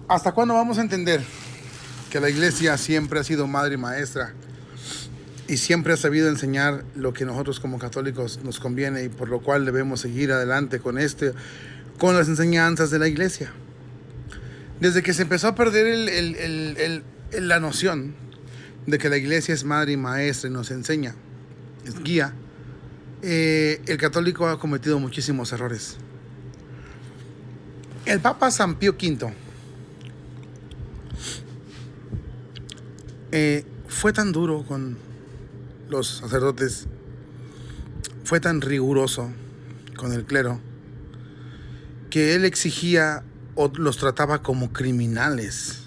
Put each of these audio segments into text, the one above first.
¿Hasta cuándo vamos a entender que la iglesia siempre ha sido madre y maestra y siempre ha sabido enseñar lo que nosotros como católicos nos conviene y por lo cual debemos seguir adelante con las enseñanzas de la iglesia? Desde que se empezó a perder la noción de que la iglesia es madre y maestra y nos enseña, es guía, el católico ha cometido muchísimos errores. El Papa San Pío V fue tan duro con los sacerdotes, fue tan riguroso con el clero, que él exigía o los trataba como criminales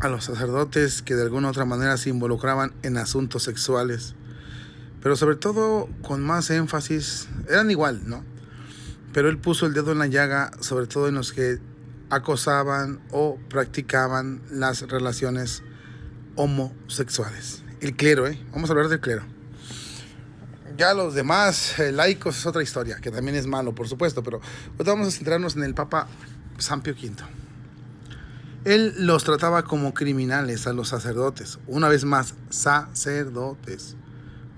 a los sacerdotes que de alguna u otra manera se involucraban en asuntos sexuales, pero sobre todo con más énfasis, eran igual, ¿no? Pero él puso el dedo en la llaga, sobre todo en los que acosaban o practicaban las relaciones homosexuales. El clero, vamos a hablar del clero. Ya los demás laicos es otra historia, que también es malo, por supuesto, pero ahorita vamos a centrarnos en el Papa San Pío V. Él los trataba como criminales a los sacerdotes. Una vez más, sacerdotes.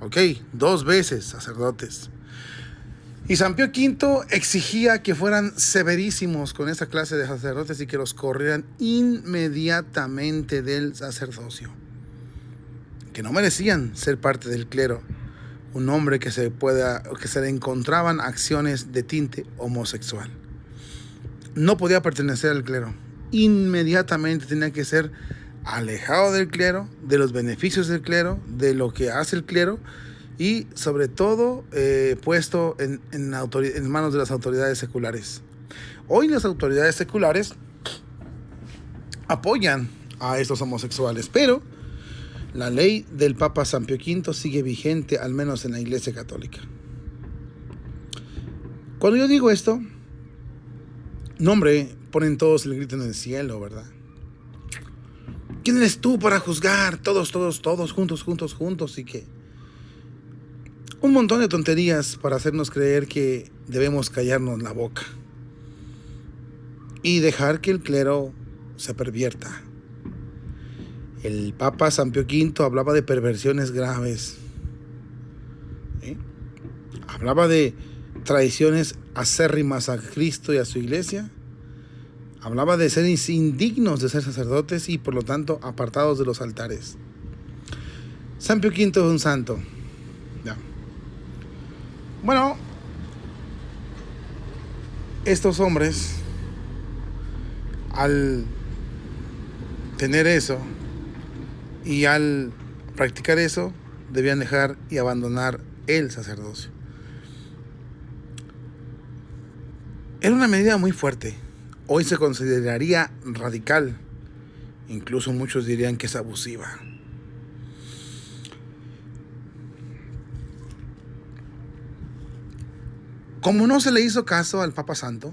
Ok, 2 veces sacerdotes. Y San Pío V exigía que fueran severísimos con esta clase de sacerdotes y que los corrieran inmediatamente del sacerdocio, que no merecían ser parte del clero. Un hombre que se le encontraban acciones de tinte homosexual no podía pertenecer al clero. Inmediatamente tenía que ser alejado del clero, de los beneficios del clero, de lo que hace el clero, y sobre todo puesto en manos de las autoridades seculares. Hoy las autoridades seculares apoyan a estos homosexuales, pero la ley del Papa San Pío V sigue vigente, al menos en la Iglesia Católica. Cuando yo digo esto, no, hombre, ponen todos el grito en el cielo, ¿verdad? ¿Quién eres tú para juzgar? Todos, juntos, y que un montón de tonterías para hacernos creer que debemos callarnos la boca y dejar que el clero se pervierta. El Papa San Pío V hablaba de perversiones graves, hablaba de traiciones acérrimas a Cristo y a su iglesia, hablaba de ser indignos de ser sacerdotes y por lo tanto apartados de los altares. San Pío V es un santo. Ya. Bueno, estos hombres, al tener eso y al practicar eso, debían dejar y abandonar el sacerdocio. Era una medida muy fuerte. Hoy se consideraría radical. Incluso muchos dirían que es abusiva. Como no se le hizo caso al Papa Santo,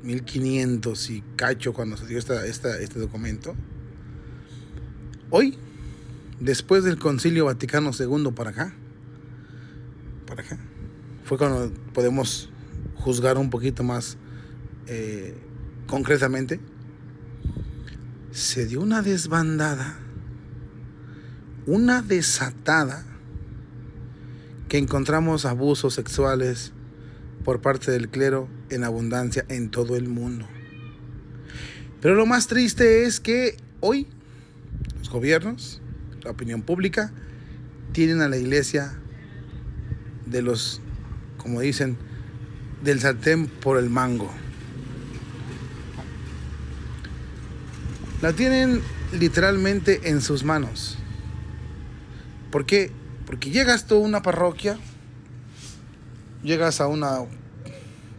1500 y cacho cuando se dio este documento, hoy, después del Concilio Vaticano II para acá, fue cuando podemos juzgar un poquito más concretamente. Se dio una desbandada, una desatada, que encontramos abusos sexuales por parte del clero en abundancia en todo el mundo. Pero lo más triste es que hoy los gobiernos, la opinión pública, tienen a la iglesia de los, como dicen, del sartén por el mango. La tienen literalmente en sus manos. ¿Por qué? Porque llegas tú a una parroquia, llegas a una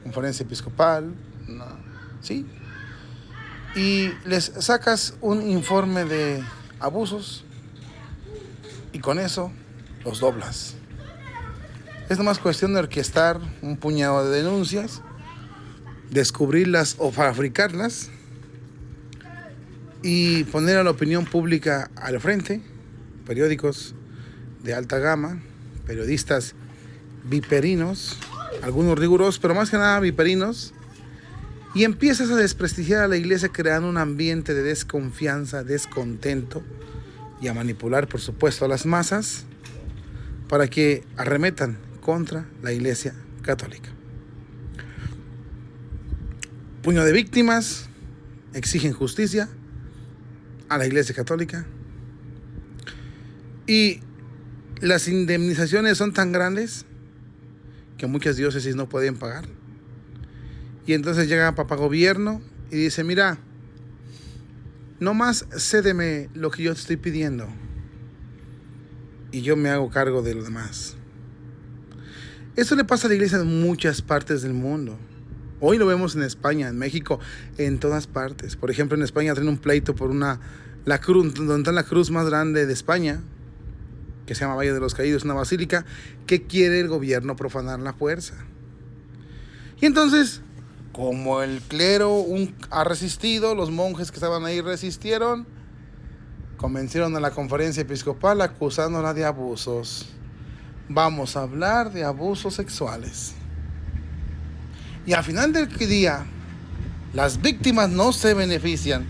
conferencia episcopal, ¿sí? Y les sacas un informe de abusos y con eso los doblas. Es nomás cuestión de orquestar un puñado de denuncias, descubrirlas o fabricarlas y poner a la opinión pública al frente, periódicos de alta gama, periodistas viperinos, algunos rigurosos, pero más que nada viperinos, Y empiezas a desprestigiar a la iglesia creando un ambiente de desconfianza, descontento y a manipular, por supuesto, a las masas para que arremetan contra la iglesia católica. Puño de víctimas exigen justicia a la iglesia católica y las indemnizaciones son tan grandes que muchas diócesis no pueden pagar. Y entonces llega papá gobierno y dice, mira, nomás cédeme lo que yo te estoy pidiendo y yo me hago cargo de lo demás. Eso le pasa a la iglesia en muchas partes del mundo. Hoy lo vemos en España, en México, en todas partes. Por ejemplo, en España traen un pleito por la cruz, donde está la cruz más grande de España, que se llama Valle de los Caídos, una basílica, que quiere el gobierno profanar la fuerza. Y entonces, como el clero ha resistido, los monjes que estaban ahí resistieron, convencieron a la conferencia episcopal acusándola de abusos. Vamos a hablar de abusos sexuales. Y al final del día, las víctimas no se benefician,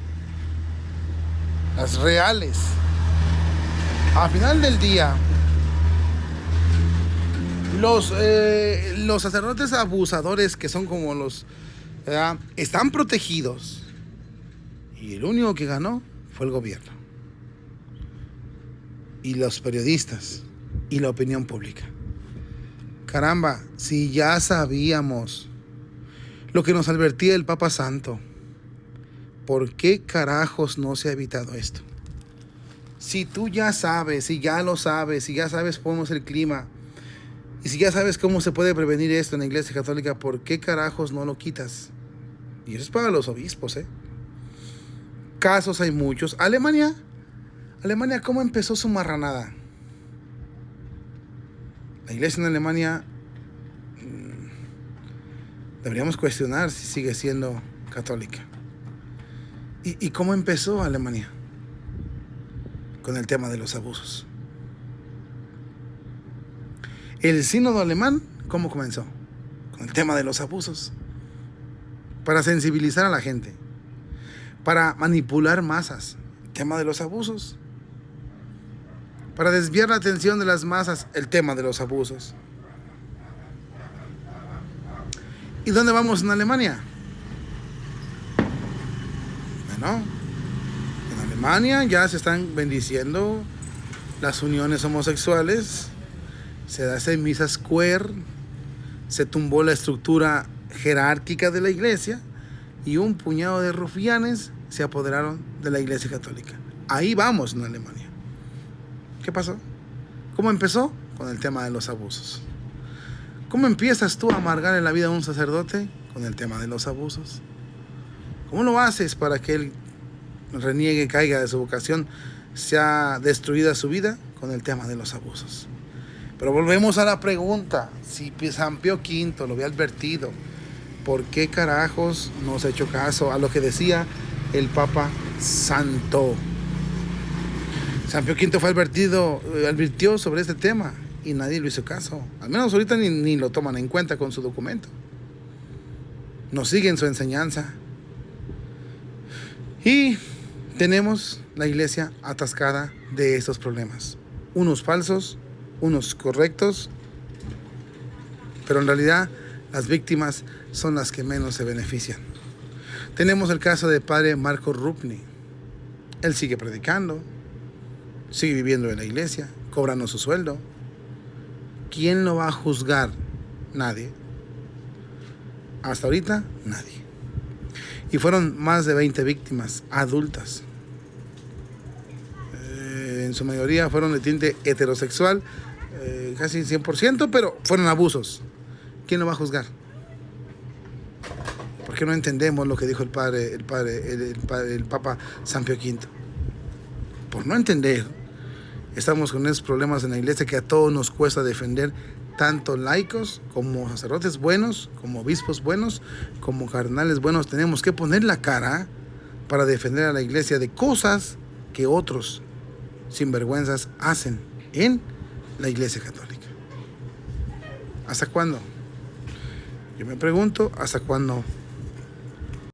las reales. Al final del día, los sacerdotes abusadores, que son como están protegidos. Y el único que ganó fue el gobierno. Y los periodistas. Y la opinión pública. Caramba, si ya sabíamos lo que nos advertía el Papa Santo, ¿por qué carajos no se ha evitado esto? Si tú ya sabes, si ya lo sabes, si ya sabes cómo es el clima, y si ya sabes cómo se puede prevenir esto en la Iglesia Católica, ¿por qué carajos no lo quitas? Y eso es para los obispos, Casos hay muchos. Alemania, ¿cómo empezó su marranada? La iglesia en Alemania, deberíamos cuestionar si sigue siendo católica. ¿Y cómo empezó Alemania? Con el tema de los abusos. El sínodo alemán, ¿cómo comenzó? Con el tema de los abusos. Para sensibilizar a la gente. Para manipular masas. El tema de los abusos. Para desviar la atención de las masas, el tema de los abusos. ¿Y dónde vamos en Alemania? Bueno, en Alemania ya se están bendiciendo las uniones homosexuales, se hacen misas queer, se tumbó la estructura jerárquica de la iglesia y un puñado de rufianes se apoderaron de la iglesia católica. Ahí vamos en Alemania. ¿Qué pasó? ¿Cómo empezó? Con el tema de los abusos. ¿Cómo empiezas tú a amargar en la vida a un sacerdote? Con el tema de los abusos. ¿Cómo lo haces para que él reniegue, caiga de su vocación, sea destruida su vida? Con el tema de los abusos. Pero volvemos a la pregunta, si San Pío V lo había advertido, ¿por qué carajos no se ha hecho caso a lo que decía el Papa Santo? San Pío V advirtió sobre este tema y nadie lo hizo caso. Al menos ahorita ni lo toman en cuenta con su documento. No siguen su enseñanza. Y tenemos la iglesia atascada de estos problemas. Unos falsos, unos correctos, pero en realidad las víctimas son las que menos se benefician. Tenemos el caso del padre Marco Rupni. Él sigue predicando, sigue viviendo en la iglesia, cobrando su sueldo. ¿Quién lo va a juzgar? Nadie. Hasta ahorita, nadie. Y fueron más de 20 víctimas adultas. En su mayoría fueron de tinte heterosexual, casi 100%, pero fueron abusos. ¿Quién lo va a juzgar? ¿Por qué no entendemos lo que dijo el Papa San Pío V? Por no entender, estamos con esos problemas en la iglesia que a todos nos cuesta defender, tanto laicos como sacerdotes buenos, como obispos buenos, como cardenales buenos. Tenemos que poner la cara para defender a la iglesia de cosas que otros sinvergüenzas hacen en la iglesia católica. ¿Hasta cuándo? Yo me pregunto, ¿hasta cuándo